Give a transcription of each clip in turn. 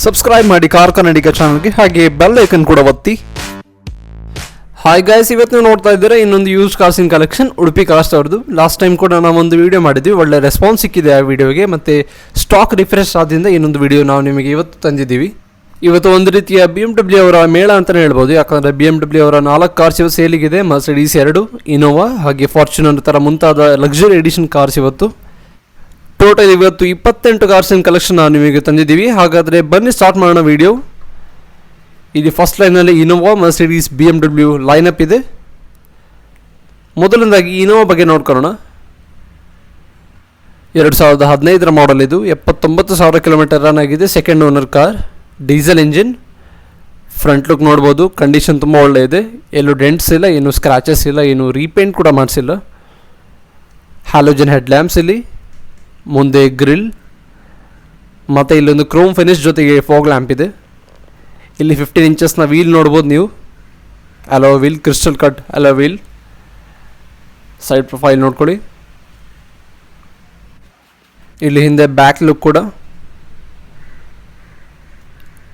Subscribe ಮಾಡಿ car ಕನ್ನಡಿಗ ಚಾನಲ್ಗೆ, ಹಾಗೆ ಬೆಲ್ ಐಕನ್ ಕೂಡ ಒತ್ತಿ. ಹಾಯ್ ಗೈಸ್, ಇವತ್ತು ನೀವು ನೋಡ್ತಾ ಇದ್ದೀರಾ ಇನ್ನೊಂದು ಯೂಸ್ ಕಾರ್ಸಿನ ಕಲೆಕ್ಷನ್ ಉಡುಪಿ ಕಾಸ್ಟ್ ಅವ್ರದ್ದು. ಲಾಸ್ಟ್ ಟೈಮ್ ಕೂಡ ನಾವು ಒಂದು ವೀಡಿಯೋ ಮಾಡಿದ್ವಿ, ಒಳ್ಳೆ ರೆಸ್ಪಾನ್ಸ್ ಸಿಕ್ಕಿದೆ ಆ ವಿಡಿಯೋಗೆ. ಮತ್ತು ಸ್ಟಾಕ್ ರಿಫ್ರೆಶ್ ಆದ್ದರಿಂದ ಇನ್ನೊಂದು ವಿಡಿಯೋ ನಾವು ನಿಮಗೆ ಇವತ್ತು ತಂದಿದ್ದೀವಿ. ಇವತ್ತು ಒಂದು ರೀತಿಯ BMW ಅವರ ಮೇಳ ಅಂತಲೇ ಹೇಳ್ಬೋದು. ಯಾಕಂದರೆ BMW ಅವರ 4 ಕಾರ್ಸ್ ಇವತ್ತು ಸೇಲಿಗಿದೆ. ಮರ್ಸಿಡೀಸ್ 2, ಇನೋವಾ ಹಾಗೆ ಫಾರ್ಚುನರ್ ಥರ ಮುಂತಾದ ಲಕ್ಸುರಿ ಎಡಿಷನ್ ಕಾರ್ಸ್ ಇವತ್ತು. ಟೋಟಲ್ ಇವತ್ತು 28 ಕಾರ್ಸಿನ ಕಲೆಕ್ಷನ್ ನಾವು ನಿಮಗೆ ತಂದಿದ್ದೀವಿ. ಹಾಗಾದರೆ ಬನ್ನಿ ಸ್ಟಾರ್ಟ್ ಮಾಡೋಣ ವಿಡಿಯೋ. ಇಲ್ಲಿ ಫಸ್ಟ್ ಲೈನಲ್ಲಿ ಇನೋವಾ, ಮರ್ಸಿಡೀಸ್, BMW ಲೈನಪ್ ಇದೆ. ಮೊದಲನೇದಾಗಿ ಇನೋವಾ ಬಗ್ಗೆ ನೋಡ್ಕೊಳ್ಳೋಣ. 2015 ಮಾಡೆಲ್ ಇದು. 79,000 ಕಿಲೋಮೀಟರ್ ರನ್ ಆಗಿದೆ. Second owner car, diesel engine. Front look ನೋಡ್ಬೋದು, ಕಂಡೀಷನ್ ತುಂಬ ಒಳ್ಳೆ ಇದೆ. ಎಲ್ಲೂ ಡೆಂಟ್ಸ್ ಇಲ್ಲ, ಏನು ಸ್ಕ್ರ್ಯಾಚಸ್ ಇಲ್ಲ, ಏನು ರೀಪೇಂಟ್ ಕೂಡ ಮಾಡಿಸಿಲ್ಲ. ಹ್ಯಾಲೋಜನ್ ಹೆಡ್ ಲ್ಯಾಂಪ್ಸ್ ಇಲ್ಲಿ, ಮುಂದೆ ಗ್ರಿಲ್, ಮತ್ತು ಇಲ್ಲೊಂದು ಕ್ರೋಮ್ ಫಿನಿಶ್ ಜೊತೆಗೆ ಫಾಗ್ ಲ್ಯಾಂಪ್ ಇದೆ. ಇಲ್ಲಿ 15 ಇಂಚಸ್ನ ವೀಲ್ ನೋಡ್ಬೋದು ನೀವು. Alloy wheel, crystal cut alloy wheel. Side profile ನೋಡ್ಕೊಳ್ಳಿ. ಇಲ್ಲಿ ಹಿಂದೆ ಬ್ಯಾಕ್ ಲುಕ್ ಕೂಡ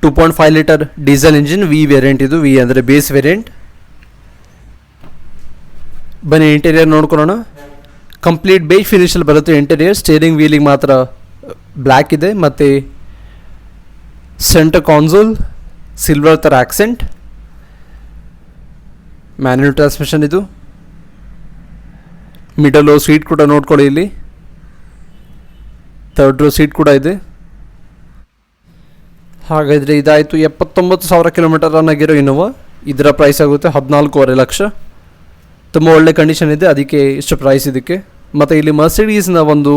2.5 litre diesel engine, V variant ಇದು. ವಿ ಅಂದರೆ ಬೇಸ್ ವೇರಿಯಂಟ್. ಬನ್ನಿ ಇಂಟೀರಿಯರ್ ನೋಡ್ಕೊಳ್ಳೋಣ. ಕಂಪ್ಲೀಟ್ ಬೇಜ್ ಫಿನಿಶಲ್ಲಿ ಬರುತ್ತೆ ಇಂಟೀರಿಯರ್. ಸ್ಟೇರಿಂಗ್ ವೀಲಿಗೆ ಮಾತ್ರ ಬ್ಲ್ಯಾಕ್ ಇದೆ. ಮತ್ತು ಸೆಂಟರ್ ಕಾನ್ಸೋಲ್ ಸಿಲ್ವರ್ ಥರ ಆಕ್ಸೆಂಟ್. ಮ್ಯಾನ್ಯುಯಲ್ ಟ್ರಾನ್ಸ್ಮಿಷನ್ ಇದು. ಮಿಡಲ್ ರೋ ಸೀಟ್ ಕೂಡ ನೋಡ್ಕೊಳ್ಳಿ ಇಲ್ಲಿ. ಥರ್ಡ್ ರೋ ಸೀಟ್ ಕೂಡ ಇದೆ. ಹಾಗಾದರೆ ಇದಾಯಿತು 79,000 ಕಿಲೋಮೀಟರ್ ರನ್ ಆಗಿರೋ ಇನೋವಾ. ಇದರ ಪ್ರೈಸ್ ಆಗುತ್ತೆ 14.5 ಲಕ್ಷ. ತುಂಬ ಒಳ್ಳೆ ಕಂಡೀಷನ್ ಇದೆ, ಅದಕ್ಕೆ ಇಷ್ಟು ಪ್ರೈಸ್ ಇದಕ್ಕೆ. ಮತ್ತು ಇಲ್ಲಿ ಮರ್ಸಿಡೀಸ್ನ ಒಂದು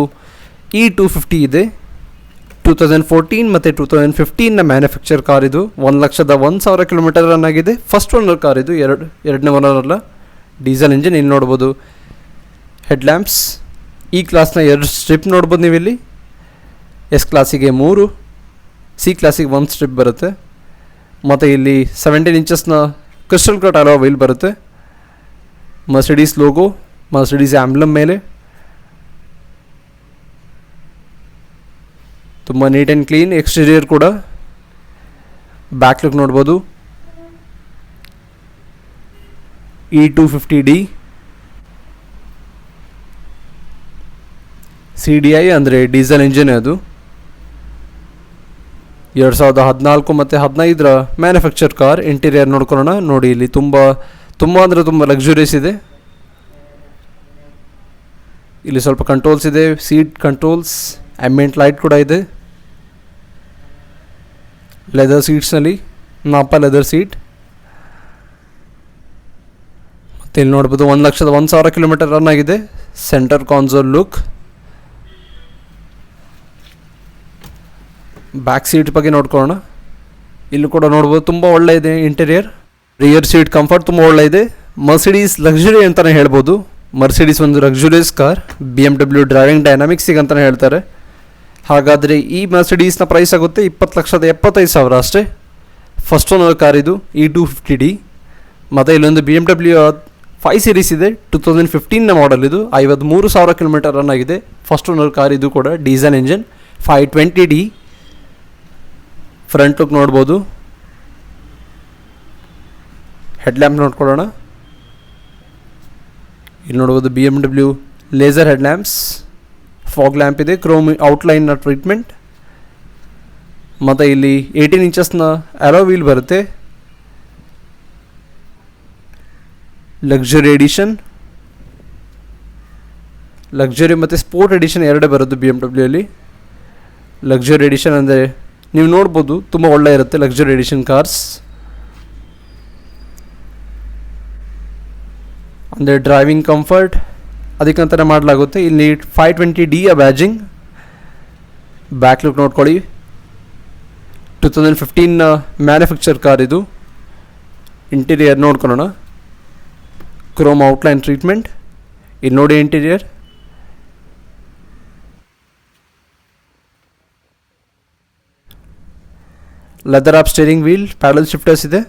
E250 ಇದೆ. 2014 ಮತ್ತು 2015ನ ಮ್ಯಾನುಫ್ಯಾಕ್ಚರ್ ಕಾರ್ ಇದು. 1,01,000 ಕಿಲೋಮೀಟರ್ ರನ್ ಆಗಿದೆ. ಫಸ್ಟ್ ಓನರ್ ಕಾರ್ ಇದು, ಎರಡನೇ ಓನರ್ ಅಲ್ಲ. Diesel engine. ಇಲ್ಲಿ ನೋಡ್ಬೋದು ಹೆಡ್ ಲ್ಯಾಂಪ್ಸ್. ಈ ಕ್ಲಾಸ್ನ 2 ಸ್ಟ್ರಿಪ್ ನೋಡ್ಬೋದು ನೀವು ಇಲ್ಲಿ. ಎಸ್ ಕ್ಲಾಸಿಗೆ 3, ಸಿ ಕ್ಲಾಸಿಗೆ 1 ಸ್ಟ್ರಿಪ್ ಬರುತ್ತೆ. ಮತ್ತು ಇಲ್ಲಿ 17 ಇಂಚಸ್ನ ಕ್ರಿಸ್ಟಲ್ ಕಟ್ ಅಲೋ ವೀಲ್ ಬರುತ್ತೆ. ಮರ್ಸಿಡೀಸ್ ಲೋಗೋ, ಮರ್ಸಿಡೀಸ್ ಆಂಬ್ಲಮ್ ಮೇಲೆ. ತುಂಬ ನೀಟ್ ಆ್ಯಂಡ್ ಕ್ಲೀನ್ ಎಕ್ಸ್ಟೀರಿಯರ್ ಕೂಡ. ಬ್ಯಾಕ್ ಲುಕ್ ನೋಡ್ಬೋದು. E250D CDI ಅಂದರೆ ಡೀಸೆಲ್ ಇಂಜಿನ್ ಅದು. 2014 ಮತ್ತು 2015ರ ಮ್ಯಾನುಫ್ಯಾಕ್ಚರ್ ಕಾರ್. ಇಂಟೀರಿಯರ್ ನೋಡ್ಕೊಳ್ಳೋಣ. ನೋಡಿ ಇಲ್ಲಿ ತುಂಬ ಅಂದರೆ ತುಂಬ ಲಕ್ಸುರಿಯಸ್ ಇದೆ. ಇಲ್ಲಿ ಸ್ವಲ್ಪ ಕಂಟ್ರೋಲ್ಸ್ ಇದೆ, ಸೀಟ್ ಕಂಟ್ರೋಲ್ಸ್, ಆಂಬಿಯಂಟ್ ಲೈಟ್ ಕೂಡ ಇದೆ. ಲೆದರ್ ಸೀಟ್ಸ್ನಲ್ಲಿ ನಾಪ ಲೆದರ್ ಸೀಟ್. ಮತ್ತು ಇಲ್ಲಿ ನೋಡ್ಬೋದು 1,01,000 ಕಿಲೋಮೀಟರ್ ರನ್ ಆಗಿದೆ. Centre console look. Back seat ಬಗ್ಗೆ ನೋಡ್ಕೊಳ್ಳೋಣ. ಇಲ್ಲಿ ಕೂಡ ನೋಡ್ಬೋದು ತುಂಬ ಒಳ್ಳೆ ಇದೆ ಇಂಟೀರಿಯರ್. ರಿಯರ್ ಸೀಟ್ ಕಂಫರ್ಟ್ ತುಂಬ ಒಳ್ಳೆ ಇದೆ. ಮರ್ಸಿಡೀಸ್ ಲಕ್ಸುರಿ ಅಂತಲೇ ಹೇಳ್ಬೋದು. ಮರ್ಸಿಡೀಸ್ ಒಂದು ಲಕ್ಸುರಿಯಸ್ ಕಾರ್. BMW ಡ್ರೈವಿಂಗ್ ಡೈನಾಮಿಕ್ಸಿಗೆ ಅಂತಲೇ ಹೇಳ್ತಾರೆ. ಹಾಗಾದರೆ ಈ ಮರ್ಸಿಡೀಸ್ನ ಪ್ರೈಸ್ ಆಗುತ್ತೆ 20,75,000 ಅಷ್ಟೇ. ಫಸ್ಟ್ ಓನರ್ ಕಾರ್ ಇದು, E250D. ಮತ್ತು ಇಲ್ಲೊಂದು BMW 5 ಸೀರೀಸ್ ಇದೆ. 2015ನ ಮಾಡೆಲ್ ಇದು. 53,000 ಕಿಲೋಮೀಟರ್ ರನ್ ಆಗಿದೆ. ಫಸ್ಟ್ ಓನರ್ ಕಾರ್ ಇದು ಕೂಡ. Diesel engine 520D. Front look ನೋಡ್ಬೋದು. ಹೆಡ್ ಲ್ಯಾಂಪ್ ನೋಡ್ಕೊಳ್ಳೋಣ. ಇಲ್ಲಿ ನೋಡ್ಬೋದು BMW laser head lamps. Fog lamp ಇದೆ. ಕ್ರೋಮ್ ಔಟ್ಲೈನ್ನ ಟ್ರೀಟ್ಮೆಂಟ್. ಮತ್ತು ಇಲ್ಲಿ 18 ಇಂಚಸ್ನ ಅಲೋ ವೀಲ್ ಬರುತ್ತೆ. ಲಕ್ಸುರಿ ಎಡಿಷನ್, ಲಕ್ಸುರಿ ಮತ್ತು ಸ್ಪೋರ್ಟ್ ಎಡಿಷನ್ ಎರಡೇ ಬರೋದು BMW ಅಲ್ಲಿ. ಲಕ್ಸುರಿ ಎಡಿಷನ್ ಅಂದರೆ ನೀವು ನೋಡ್ಬೋದು ತುಂಬ ಒಳ್ಳೆ ಇರುತ್ತೆ ಲಕ್ಸುರಿ ಎಡಿಷನ್ ಕಾರ್ಸ್. ಅಂದರೆ ಡ್ರೈವಿಂಗ್ ಕಂಫರ್ಟ್ ಅದಕ್ಕಂತಲೇ ಮಾಡಲಾಗುತ್ತೆ. ಇಲ್ಲಿ 520D ಬ್ಯಾಜಿಂಗ್. ಬ್ಯಾಕ್ ಲುಕ್ ನೋಡ್ಕೊಳ್ಳಿ. 2015ನ ಮ್ಯಾನುಫ್ಯಾಕ್ಚರ್ ಕಾರ್ ಇದು. ಇಂಟೀರಿಯರ್ ನೋಡ್ಕೊಳ್ಳೋಣ. Chrome outline treatment. ಇಲ್ಲಿ ನೋಡಿ interior. Leather of steering wheel, paddle shifters ಇದೆ.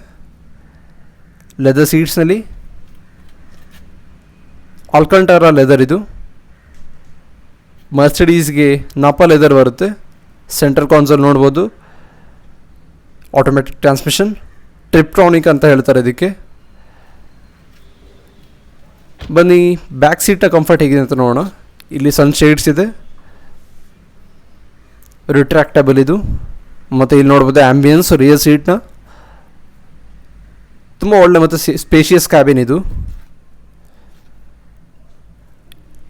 ಲೆದರ್ ಸೀಟ್ಸ್ನಲ್ಲಿ ಆಲ್ಕಂಟಾರಾ ಲೆದರ್ ಇದು. ಮರ್ಸಿಡೀಸ್ಗೆ ನಾಪಾ ಲೆದರ್ ಬರುತ್ತೆ. ಸೆಂಟರ್ ಕಾನ್ಸೋಲ್ ನೋಡ್ಬೋದು. ಆಟೋಮೆಟಿಕ್ ಟ್ರಾನ್ಸ್ಮಿಷನ್, ಟ್ರಿಪ್ಟ್ರಾನಿಕ್ ಅಂತ ಹೇಳ್ತಾರೆ ಇದಕ್ಕೆ. ಬನ್ನಿ ಬ್ಯಾಕ್ ಸೀಟ್ನ ಕಂಫರ್ಟ್ ಹೇಗಿದೆ ಅಂತ ನೋಡೋಣ. ಇಲ್ಲಿ ಸನ್ ಶೇಡ್ಸ್ ಇದೆ, ರಿಟ್ರಾಕ್ಟಬಲ್ ಇದು. ಮತ್ತು ಇಲ್ಲಿ ನೋಡ್ಬೋದು ಆ್ಯಂಬಿಯನ್ಸ್ ರಿಯರ್ ಸೀಟ್ನ ತುಂಬ ಒಳ್ಳೆ ಮತ್ತು ಸ್ಪೇಷಿಯಸ್ ಕ್ಯಾಬಿನ್ ಇದು.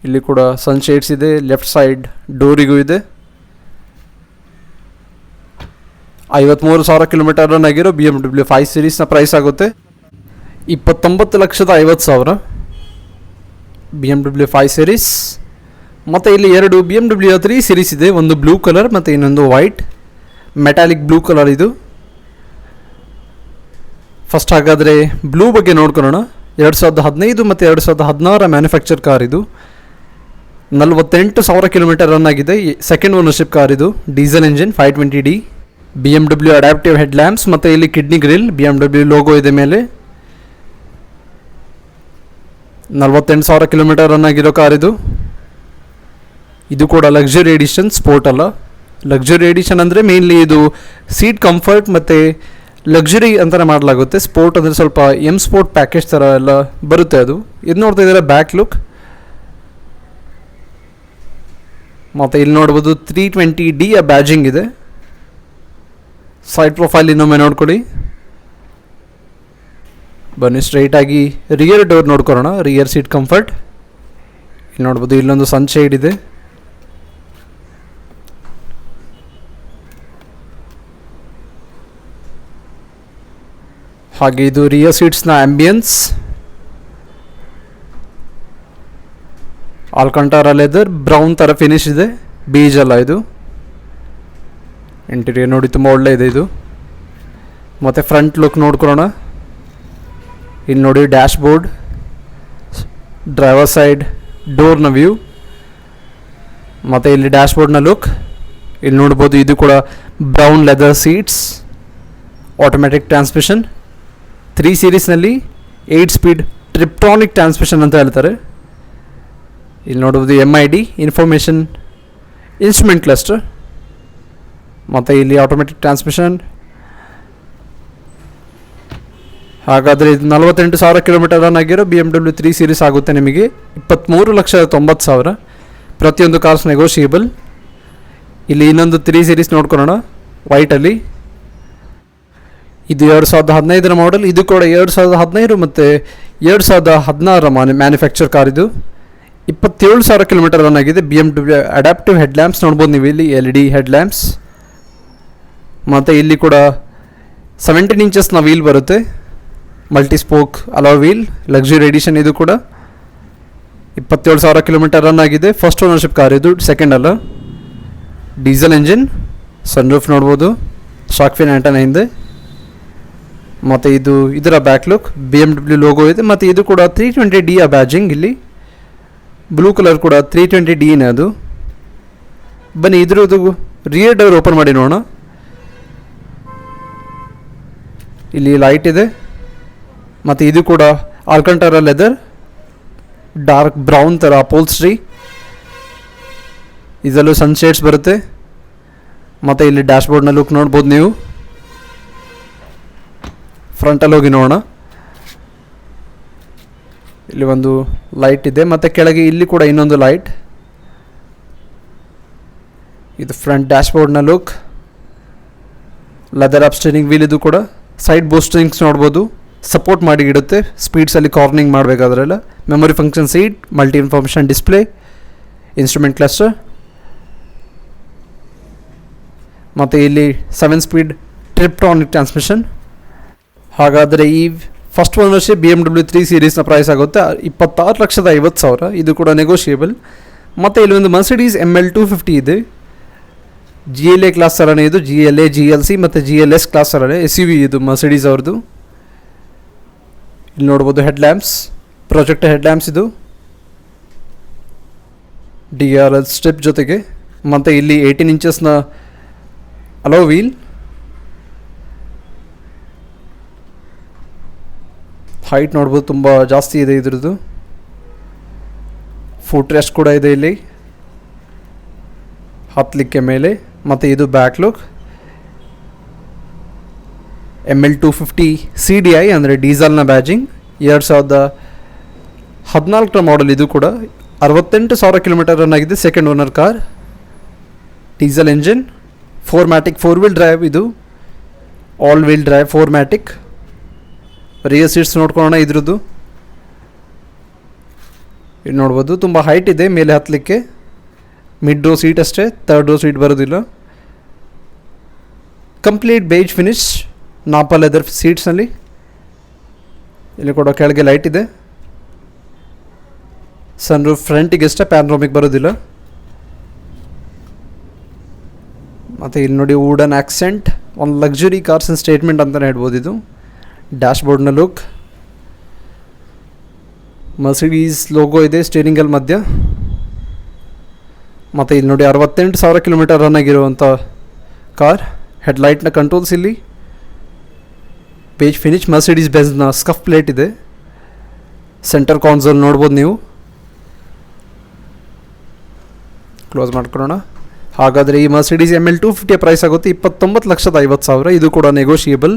ಇಲ್ಲಿ ಕೂಡ ಸನ್ ಶೇಡ್ಸ್ ಇದೆ, ಲೆಫ್ಟ್ ಸೈಡ್ ಡೋರಿಗೂ ಇದೆ. 53,000 ಕಿಲೋಮೀಟರ್ ರನ್ ಆಗಿರೋ BMW 5 ಸೀರೀಸ್ನ ಪ್ರೈಸ್ ಆಗುತ್ತೆ 29,50,000 BMW 5 ಸೀರೀಸ್. ಮತ್ತು ಇಲ್ಲಿ ಎರಡು BMW 3 ಸೀರೀಸ್ ಇದೆ, ಒಂದು ಬ್ಲೂ ಕಲರ್ ಮತ್ತು ಇನ್ನೊಂದು ವೈಟ್ ಮೆಟಾಲಿಕ್ ಬ್ಲೂ ಕಲರ್ ಇದು. ಫಸ್ಟ್ ಹಾಗಾದರೆ ಬ್ಲೂ ಬಗ್ಗೆ ನೋಡ್ಕೊಳ್ಳೋಣ. 2015 ಮತ್ತು 2016 ಮ್ಯಾನುಫ್ಯಾಕ್ಚರ್ ಕಾರ್ ಇದು. 48,000 ಕಿಲೋಮೀಟರ್ ರನ್ ಆಗಿದೆ. ಸೆಕೆಂಡ್ ಓನರ್ಶಿಪ್ ಕಾರ್ ಇದು, diesel engine 520D. BMW adaptive head lamps ಮತ್ತು ಇಲ್ಲಿ ಕಿಡ್ನಿ ಗ್ರಿಲ್ BMW ಲೋಗೋ ಇದೆ ಮೇಲೆ. 48,000 ಕಿಲೋಮೀಟರ್ ರನ್ ಆಗಿರೋ ಕಾರ್ ಇದು. ಇದು ಕೂಡ ಲಕ್ಸುರಿ ಎಡಿಷನ್, ಸ್ಪೋರ್ಟ್ ಅಲ್ಲ. ಲಕ್ಸುರಿ ಎಡಿಷನ್ ಅಂದರೆ ಮೇನ್ಲಿ ಇದು ಸೀಟ್ ಕಂಫರ್ಟ್ ಮತ್ತು ಲಕ್ಸುರಿ ಅಂತಲೇ ಮಾಡಲಾಗುತ್ತೆ. ಸ್ಪೋರ್ಟ್ ಅಂದರೆ ಸ್ವಲ್ಪ ಸ್ಪೋರ್ಟ್ ಪ್ಯಾಕೇಜ್ ಥರ ಎಲ್ಲ ಬರುತ್ತೆ ಅದು. ಇದು ನೋಡ್ತಾ ಇದ್ದಾರೆ ಬ್ಯಾಕ್ ಲುಕ್. ಮತ್ತು ಇಲ್ಲಿ ನೋಡ್ಬೋದು 320D ಬ್ಯಾಜಿಂಗ್ ಇದೆ. ಸೈಡ್ ಪ್ರೊಫೈಲ್ ಇನ್ನೊಮ್ಮೆ ನೋಡ್ಕೊಳ್ಳಿ. ಬನ್ನಿ ಸ್ಟ್ರೈಟಾಗಿ ರಿಯರ್ ಡೋರ್ ನೋಡ್ಕೊಳ್ಳೋಣ. ರಿಯರ್ ಸೀಟ್ ಕಂಫರ್ಟ್ ಇಲ್ಲಿ ನೋಡ್ಬೋದು, ಇಲ್ಲೊಂದು ಸನ್ ಶೇಡ್ ಇದೆ. ಹಾಗೆ ಇದು ರಿಯರ್ ಸೀಟ್ಸ್ನ ಆ್ಯಂಬಿಯನ್ಸ್, ಆಲ್ಕಂಟಾರಾ ಲೆದರ್ ಬ್ರೌನ್ ಥರ ಫಿನಿಶ್ ಇದೆ, ಬೀಜ್ ಅಲ್ಲ ಇದು. ಇಂಟೀರಿಯರ್ ನೋಡಿ ತುಂಬ ಒಳ್ಳೆ ಇದೆ ಇದು. ಮತ್ತು ಫ್ರಂಟ್ ಲುಕ್ ನೋಡ್ಕೊಳ್ಳೋಣ. ಇಲ್ಲಿ ನೋಡಿ ಡ್ಯಾಶ್ ಬೋರ್ಡ್, ಡ್ರೈವರ್ ಸೈಡ್ ಡೋರ್ನ ವ್ಯೂ ಮತ್ತು ಇಲ್ಲಿ ಡ್ಯಾಶ್ ಬೋರ್ಡ್ನ ಲುಕ್. ಇಲ್ಲಿ ನೋಡ್ಬೋದು ಇದು ಕೂಡ brown leather seats, automatic transmission. 3 ಸೀರೀಸ್ನಲ್ಲಿ 8 ಸ್ಪೀಡ್ ಟ್ರಿಪ್ಟ್ರಾನಿಕ್ ಟ್ರಾನ್ಸ್ಮಿಷನ್ ಅಂತ ಹೇಳ್ತಾರೆ. ಇಲ್ಲಿ ನೋಡ್ಬೋದು MID ಇನ್ಫಾರ್ಮೇಷನ್ ಇನ್ಸ್ಟ್ರೂಮೆಂಟ್ ಕ್ಲಸ್ಟರ್ ಮತ್ತು ಇಲ್ಲಿ ಆಟೋಮೆಟಿಕ್ ಟ್ರಾನ್ಸ್ಮಿಷನ್. ಹಾಗಾದರೆ ಇದು 48,000 ಕಿಲೋಮೀಟರ್ ರನ್ ಆಗಿರೋ BMW 3 ಸೀರೀಸ್ ಆಗುತ್ತೆ ನಿಮಗೆ 23,90,000. ಪ್ರತಿಯೊಂದು ಕಾರ್ಸ್ ನೆಗೋಷಿಯೇಬಲ್. ಇಲ್ಲಿ ಇನ್ನೊಂದು 3 ಸೀರೀಸ್ ನೋಡ್ಕೊಳ್ಳೋಣ ವೈಟಲ್ಲಿ. ಇದು 2015 ಮಾಡೆಲ್. ಇದು ಕೂಡ 2015 ಮತ್ತು 2016 ಮ್ಯಾನುಫ್ಯಾಕ್ಚರ್ ಕಾರ್ ಇದು. 27,000 ಕಿಲೋಮೀಟರ್ ರನ್ ಆಗಿದೆ. BMW ಅಡ್ಯಾಪ್ಟಿವ್ ಹೆಡ್ ಲ್ಯಾಂಪ್ಸ್ ನೋಡ್ಬೋದು ನೀವು ಇಲ್ಲಿ, LED ಹೆಡ್ ಲ್ಯಾಂಪ್ಸ್. ಮತ್ತು ಇಲ್ಲಿ ಕೂಡ 17 ಇಂಚಸ್ನ ವೀಲ್ ಬರುತ್ತೆ, multi spoke alloy wheel, luxury edition. ಇದು ಕೂಡ 27,000 ಕಿಲೋಮೀಟರ್ ರನ್ ಆಗಿದೆ. ಫಸ್ಟ್ ಓನರ್ಶಿಪ್ ಕಾರ್ ಇದು, ಸೆಕೆಂಡ್ ಅಲ್ಲ. ಡೀಸೆಲ್ ಇಂಜಿನ್, ಸನ್ರೂಫ್ ನೋಡ್ಬೋದು, ಶಾಕ್ ಫಿನ್ ಆಂಟೆನಾ ಹಿಂದೆ. ಮತ್ತು ಇದು ಇದರ ಬ್ಯಾಕ್ ಲುಕ್, BMW ಲೋಗೋ ಇದೆ. ಮತ್ತು ಇದು ಕೂಡ 320D ಬ್ಯಾಜಿಂಗ್. ಇಲ್ಲಿ ಬ್ಲೂ ಕಲರ್ ಕೂಡ 320Dನೇ ಅದು. ಬನ್ನಿ ಇದ್ರದ್ದು ರಿಯರ್ ಡೋರ್ ಓಪನ್ ಮಾಡಿ ನೋಡೋಣ. ಇಲ್ಲಿ ಲೈಟ್ ಇದೆ. ಮತ್ತು ಇದು ಕೂಡ ಆಲ್ಕಂಟಾರಾ ಲೆದರ್, ಡಾರ್ಕ್ ಬ್ರೌನ್ ಥರ ಅಪೋಲ್ಸ್ಟ್ರಿ. ಇದರಲ್ಲೂ ಸನ್ ಶೇಡ್ಸ್ ಬರುತ್ತೆ. ಮತ್ತು ಇಲ್ಲಿ ಡ್ಯಾಶ್ ಬೋರ್ಡ್ನ ಲುಕ್ ನೋಡ್ಬೋದು ನೀವು. ಫ್ರಂಟಲ್ಲಿ ಹೋಗಿ ನೋಡೋಣ. ಇಲ್ಲಿ ಒಂದು ಲೈಟ್ ಇದೆ ಮತ್ತು ಕೆಳಗೆ ಇಲ್ಲಿ ಕೂಡ ಇನ್ನೊಂದು ಲೈಟ್. ಇದು ಫ್ರಂಟ್ ಡ್ಯಾಶ್ ಬೋರ್ಡ್ನ look. Leather up steering wheel. ಇದು ಕೂಡ ಸೈಡ್ ಬೂಸ್ಟಿಂಗ್ಸ್ ನೋಡ್ಬೋದು, ಸಪೋರ್ಟ್ ಮಾಡಿ ಇಡುತ್ತೆ ಸ್ಪೀಡ್ಸಲ್ಲಿ ಕಾರ್ನಿಂಗ್ ಮಾಡಬೇಕಾದ್ರೆಲ್ಲ. Memory function seat, multi information display, instrument cluster. ಮತ್ತು ಇಲ್ಲಿ 7 ಸ್ಪೀಡ್ ಟ್ರಿಪ್ಟ್ರಾನಿಕ್ ಟ್ರಾನ್ಸ್ಮಿಷನ್. ಹಾಗಾದರೆ ಈ ಫಸ್ಟ್ ಓನರ್ಶಿಪ್ BMW 3 ಸೀರೀಸ್ನ ಪ್ರೈಸ್ ಆಗುತ್ತೆ 26,50,000. ಇದು ಕೂಡ ನೆಗೋಷಿಯೇಬಲ್. ಮತ್ತು ಇಲ್ಲಿ ಒಂದು ಮರ್ಸಿಡೀಸ್ ML 250 ಇದೆ, GLA ಕ್ಲಾಸ್ ಥರನೇ ಇದು. GLA, GLC ಮತ್ತು GLS ಕ್ಲಾಸ್ ಥರನೇ SUV ಇದು ಮರ್ಸಿಡೀಸ್ ಅವ್ರದ್ದು. ಇಲ್ಲಿ ನೋಡ್ಬೋದು head lamps, projector head lamps ಇದು, DRL ಸ್ಟ್ರಿಪ್ ಜೊತೆಗೆ. ಮತ್ತು ಇಲ್ಲಿ 18 ಇಂಚಸ್ನ ಅಲೋ ವೀಲ್. ಹೈಟ್ ನೋಡ್ಬೋದು ತುಂಬ ಜಾಸ್ತಿ ಇದೆ ಇದ್ರದ್ದು. ಫುಟ್ ರೆಸ್ಟ್ ಕೂಡ ಇದೆ ಇಲ್ಲಿ ಹತ್ತಲಿಕ್ಕೆ ಮೇಲೆ. ಮತ್ತು ಇದು ಬ್ಯಾಕ್ ಲುಕ್. ML250 CDI ಅಂದರೆ ಡೀಸೆಲ್ನ ಬ್ಯಾಜಿಂಗ್. 2014 ಮಾಡೆಲ್. ಇದು ಕೂಡ 68,000 ಕಿಲೋಮೀಟರ್ ರನ್ ಆಗಿದೆ. Second owner car. Diesel engine, 4MATIC 4 wheel drive. ಇದು all wheel drive 4MATIC. Rear seats ನೋಡ್ಕೊಳ್ಳೋಣ. ಇದ್ರದ್ದು ಇದು ನೋಡ್ಬೋದು, ತುಂಬ ಹೈಟ್ ಇದೆ ಮೇಲೆ ಹತ್ತಲಿಕ್ಕೆ. ಮಿಡ್ ರೋ ಸೀಟ್ ಅಷ್ಟೇ, ಥರ್ಡ್ ರೋ ಸೀಟ್ ಬರೋದಿಲ್ಲ. Complete beige finish, Nappa leather ಸೀಟ್ಸ್ನಲ್ಲಿ. ಇಲ್ಲಿ ಕೂಡ ಕೆಳಗೆ ಲೈಟ್ ಇದೆ. ಸನ್ ರೂಫ್ ಫ್ರಂಟಿಗೆ ಅಷ್ಟೇ, ಪ್ಯಾನ್ರೋಮಿಕ್ ಬರೋದಿಲ್ಲ. ಮತ್ತು ಇಲ್ಲಿ ನೋಡಿ ವುಡನ್ ಆಕ್ಸೆಂಟ್, ಒಂದು ಲಕ್ಸುರಿ ಕಾರ್ಸ್ ಸ್ಟೇಟ್ಮೆಂಟ್ ಅಂತಲೇ ಹೇಳ್ಬೋದು. ಇದು ಡ್ಯಾಶ್ ಬೋರ್ಡ್ನ ಲುಕ್. ಮರ್ಸಿಡೀಸ್ ಲೋಗೋ ಇದೆ ಸ್ಟೀರಿಂಗಲ್ಲಿ ಮಧ್ಯ. ಮತ್ತು ಇಲ್ಲಿ ನೋಡಿ 68,000 ಕಿಲೋಮೀಟರ್ ರನ್ ಆಗಿರುವಂಥ ಕಾರ್. ಹೆಡ್ಲೈಟ್ನ ಕಂಟ್ರೋಲ್ಸ್ ಇಲ್ಲಿ. Page finish, Mercedes ಬೆಂಜ್ನ scuff plate ಇದೆ. ಸೆಂಟರ್ ಕಾನ್ಸೋಲ್ ನೋಡ್ಬೋದು ನೀವು. ಕ್ಲೋಸ್ ಮಾಡ್ಕೊಳ್ಳೋಣ. ಹಾಗಾದರೆ ಈ ಮರ್ಸಿಡೀಸ್ ML250 ಪ್ರೈಸ್ ಆಗುತ್ತೆ 29,50,000. ಇದು ಕೂಡ ನೆಗೋಷಿಯೇಬಲ್.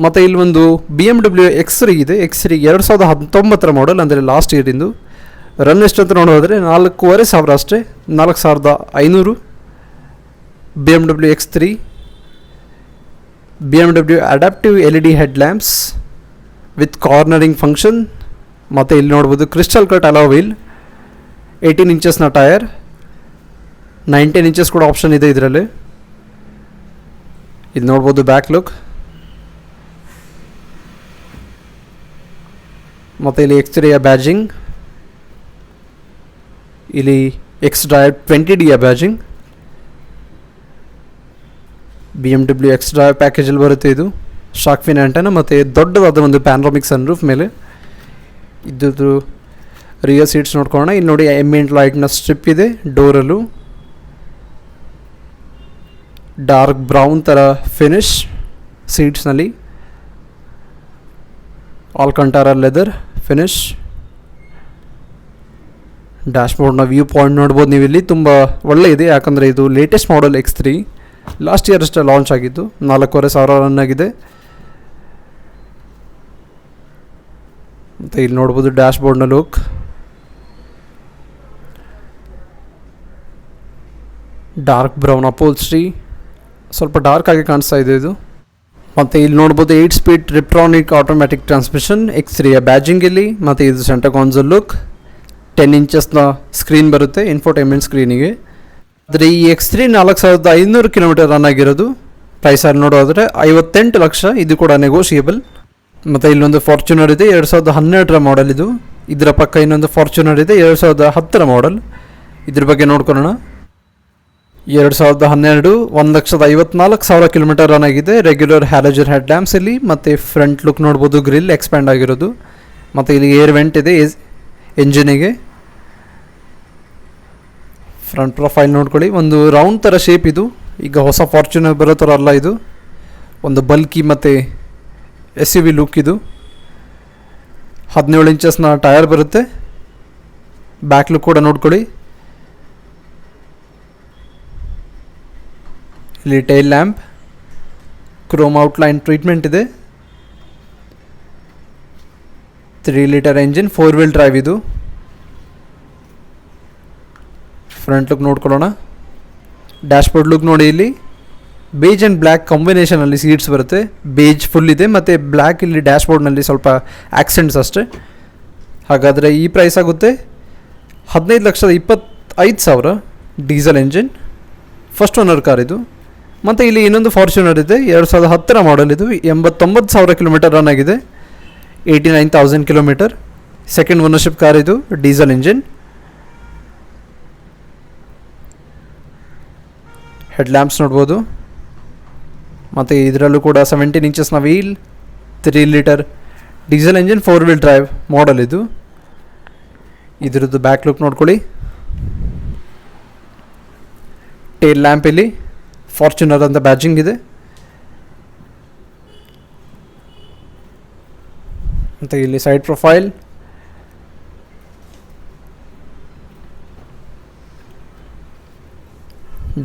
ಮತ್ತು ಇಲ್ಲಿ ಒಂದು BMW X3 ಇದೆ. X3 2019 ಮಾಡೆಲ್, ಅಂದರೆ ಲಾಸ್ಟ್ ಇಯರಿಂದು. ರನ್ ಎಷ್ಟು ಅಂತ ನೋಡೋದಾದರೆ 4,500 ಅಷ್ಟೇ, 4,500. BMW X3. BMW adaptive LED head lamps with cornering function. ಮತ್ತು ಇಲ್ಲಿ ನೋಡ್ಬೋದು ಕ್ರಿಸ್ಟಲ್ ಕಟ್ ಅಲೋ ವೀಲ್, 18 ಇಂಚಸ್ನ ಟಯರ್, 19 ಇಂಚಸ್ ಕೂಡ ಆಪ್ಷನ್ ಇದೆ ಇದರಲ್ಲಿ. ಇದು ನೋಡ್ಬೋದು ಬ್ಯಾಕ್ ಲುಕ್. ಮತ್ತು ಇಲ್ಲಿ X3 ಬ್ಯಾಜಿಂಗ್, ಇಲ್ಲಿ X-Drive 20D badging. BMW X-Drive ಪ್ಯಾಕೇಜಲ್ಲಿ ಬರುತ್ತೆ ಇದು. ಶಾರ್ಕ್ ಫಿನ್ ಆ್ಯಂಟನ ಮತ್ತು ದೊಡ್ಡದಾದ ಒಂದು ಪ್ಯಾನ್ರೋಮಿಕ್ ಸನ್ ರೂಫ್ ಮೇಲೆ. ಇದ್ದು ರಿಯರ್ ಸೀಟ್ಸ್ ನೋಡ್ಕೊಳ್ಳೋಣ. ಇಲ್ಲಿ ನೋಡಿ ಎಂಬಿಯಂಟ್ ಲೈಟ್ನ ಸ್ಟ್ರಿಪ್ ಇದೆ ಡೋರಲ್ಲೂ. ಡಾರ್ಕ್ ಬ್ರೌನ್ ಥರ ಫಿನಿಶ್ ಸೀಟ್ಸ್ನಲ್ಲಿ. Alcantara leather finish. ಡ್ಯಾಶ್ ಬೋರ್ಡ್ನ ವ್ಯೂ ಪಾಯಿಂಟ್ ನೋಡ್ಬೋದು ನೀವು ಇಲ್ಲಿ. ತುಂಬ ಒಳ್ಳೆ ಇದೆ, ಯಾಕಂದರೆ ಇದು latest model X3. Last year ಅಷ್ಟೇ ಲಾಂಚ್ ಆಗಿದ್ದು. 4,500 ರನ್ ಆಗಿದೆ. ಮತ್ತು ಇಲ್ಲಿ ನೋಡ್ಬೋದು ಡ್ಯಾಶ್ ಬೋರ್ಡ್ನ ಲುಕ್. ಡಾರ್ಕ್ ಬ್ರೌನ್ ಅಪೋಲ್ಸ್ಟ್ರಿ, ಸ್ವಲ್ಪ ಡಾರ್ಕ್ ಆಗಿ ಕಾಣಿಸ್ತಾ ಇದೆ ಇದು. ಮತ್ತು ಇಲ್ಲಿ ನೋಡ್ಬೋದು 8 speed Tiptronic automatic transmission X3 badging ಇಲ್ಲಿ. ಮತ್ತು ಇದು ಸೆಂಟರ್ ಕಾನ್ಸೋಲ್ ಲುಕ್. 10 ಇಂಚಸ್ನ ಸ್ಕ್ರೀನ್ ಬರುತ್ತೆ ಇನ್ಫೋಟೈನ್ಮೆಂಟ್ ಸ್ಕ್ರೀನಿಗೆ. ಆದರೆ ಈ X3 4,500 ಕಿಲೋಮೀಟರ್ ರನ್ ಆಗಿರೋದು. ಪ್ರೈಸಲ್ಲಿ ನೋಡೋದಾದರೆ 58 ಲಕ್ಷ. ಇದು ಕೂಡ ನೆಗೋಷಿಯೇಬಲ್. ಮತ್ತು ಇಲ್ಲೊಂದು ಫಾರ್ಚುನರ್ ಇದೆ 2012 ಮಾಡೆಲ್ ಇದು. ಇದರ ಪಕ್ಕ ಇನ್ನೊಂದು ಫಾರ್ಚುನರ್ ಇದೆ 2010 ಮಾಡೆಲ್. ಇದ್ರ ಬಗ್ಗೆ ನೋಡ್ಕೊಳ್ಳೋಣ. 2012 1,54,000 ಕಿಲೋಮೀಟರ್ ರನ್ ಆಗಿದೆ. ರೆಗ್ಯುಲರ್ ಹ್ಯಾಲೋಜನ್ ಹೆಡ್ ಲ್ಯಾಂಪ್ಸ್ ಇಲ್ಲಿ. ಮತ್ತು ಫ್ರಂಟ್ ಲುಕ್ ನೋಡ್ಬೋದು, ಗ್ರಿಲ್ ಎಕ್ಸ್ಪ್ಯಾಂಡ್ ಆಗಿರೋದು. ಮತ್ತು ಇಲ್ಲಿ ಏರ್ ವೆಂಟ್ ಇದೆ ಎಂಜಿನಿಗೆ. ಫ್ರಂಟ್ ಪ್ರೊಫೈಲ್ ನೋಡ್ಕೊಳ್ಳಿ, ಒಂದು ರೌಂಡ್ ಥರ ಶೇಪ್ ಇದು. ಈಗ ಹೊಸ ಫಾರ್ಚುನರ್ ಬರೋ ಥರ ಅಲ್ಲ ಇದು. ಒಂದು ಬಲ್ಕಿ ಮತ್ತು SUV ಲುಕ್ ಇದು. 17 ಇಂಚಸ್ನ ಟಯರ್ ಬರುತ್ತೆ. ಬ್ಯಾಕ್ ಲುಕ್ ಕೂಡ ನೋಡ್ಕೊಳ್ಳಿ. ಇಲ್ಲಿ tail lamp, chrome outline treatment ಇದೆ. 3 ಲೀಟರ್ ಎಂಜಿನ್, 4 ವೀಲ್ ಡ್ರೈವ್ ಇದು. ಫ್ರಂಟ್ ಲುಕ್ ನೋಡ್ಕೊಳ್ಳೋಣ. ಡ್ಯಾಶ್ಬೋರ್ಡ್ ಲುಕ್ ನೋಡಿ, ಇಲ್ಲಿ ಬೇಜ್ ಆ್ಯಂಡ್ ಬ್ಲ್ಯಾಕ್ ಕಾಂಬಿನೇಷನಲ್ಲಿ ಸೀಟ್ಸ್ ಬರುತ್ತೆ. ಬೇಜ್ ಫುಲ್ ಇದೆ ಮತ್ತು ಬ್ಲ್ಯಾಕ್ ಇಲ್ಲಿ ಡ್ಯಾಶ್ಬೋರ್ಡ್ನಲ್ಲಿ ಸ್ವಲ್ಪ ಆಕ್ಸೆಂಟ್ಸ್ ಅಷ್ಟೇ. ಹಾಗಾದರೆ ಈ ಪ್ರೈಸ್ ಆಗುತ್ತೆ 15,25,000. Diesel engine, first owner car ಇದು. ಮತ್ತು ಇಲ್ಲಿ ಇನ್ನೊಂದು ಫಾರ್ಚುನರ್ ಇದೆ 2010 ಮಾಡೆಲ್ ಇದು. 89,000 ಕಿಲೋಮೀಟರ್ ರನ್ ಆಗಿದೆ. 89,000 ಕಿಲೋಮೀಟರ್. ಸೆಕೆಂಡ್ ಓನರ್ಶಿಪ್ ಕಾರ್ ಇದು. Diesel engine. ಹೆಡ್ ಲ್ಯಾಂಪ್ಸ್ ನೋಡ್ಬೋದು. ಮತ್ತು ಇದರಲ್ಲೂ ಕೂಡ 17 ಇಂಚಸ್ನ wheel, 3 litre diesel engine, 4 wheel drive model ಇದು. ಇದರದ್ದು ಬ್ಯಾಕ್ ಲುಕ್ ನೋಡ್ಕೊಳ್ಳಿ. ಟೇಲ್ ಲ್ಯಾಂಪ್ ಇಲ್ಲಿ ಫಾರ್ಚುನರ್ ಅಂತ ಬ್ಯಾಜಿಂಗ್ ಇದೆ. ಮತ್ತು ಇಲ್ಲಿ ಸೈಡ್ ಪ್ರೊಫೈಲ್,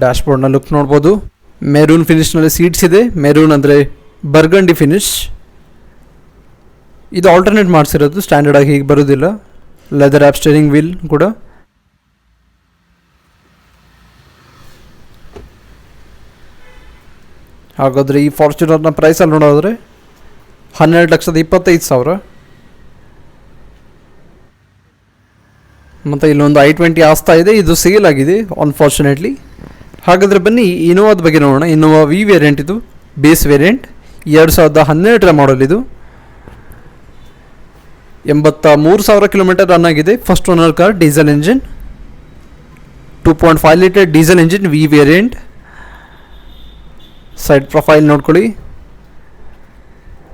ಡ್ಯಾಶ್ಬೋರ್ಡ್ನ ಲುಕ್ ನೋಡ್ಬೋದು. ಮೆರೂನ್ ಫಿನಿಷ್ನಲ್ಲಿ ಸೀಟ್ಸ್ ಇದೆ. ಮೆರೂನ್ ಅಂದರೆ ಬರ್ಗಂಡಿ ಫಿನಿಶ್. ಇದು ಆಲ್ಟರ್ನೇಟ್ ಮಾಡಿಸಿರೋದು, ಸ್ಟ್ಯಾಂಡರ್ಡ್ ಆಗಿ ಹೀಗೆ ಬರೋದಿಲ್ಲ. ಲೆದರ್ ಆ್ಯಪ್ ಸ್ಟೇರಿಂಗ್ ವೀಲ್ ಕೂಡ. ಹಾಗಾದರೆ ಈ ಫಾರ್ಚುನರ್ನ ಪ್ರೈಸಲ್ಲಿ ನೋಡೋದ್ರೆ 12,25,000. ಮತ್ತು ಇಲ್ಲೊಂದು i20 ಆಸ್ತಾ ಇದೆ, ಇದು ಸೇಲ್ ಆಗಿದೆ ಅನ್ಫಾರ್ಚುನೇಟ್ಲಿ. ಹಾಗಾದರೆ ಬನ್ನಿ ಇನೋವಾದ ಬಗ್ಗೆ ನೋಡೋಣ. ಇನೋವಾ ವಿ ವೇರಿಯಂಟ್, ಇದು ಬೇಸ್ ವೇರಿಯಂಟ್, 2012ರ ಮಾಡಲ್. ಇದು 83,000 ಕಿಲೋಮೀಟರ್ ರನ್ ಆಗಿದೆ. First owner car, diesel engine, 2.5 litre diesel engine, V variant. Side profile ನೋಡ್ಕೊಳ್ಳಿ.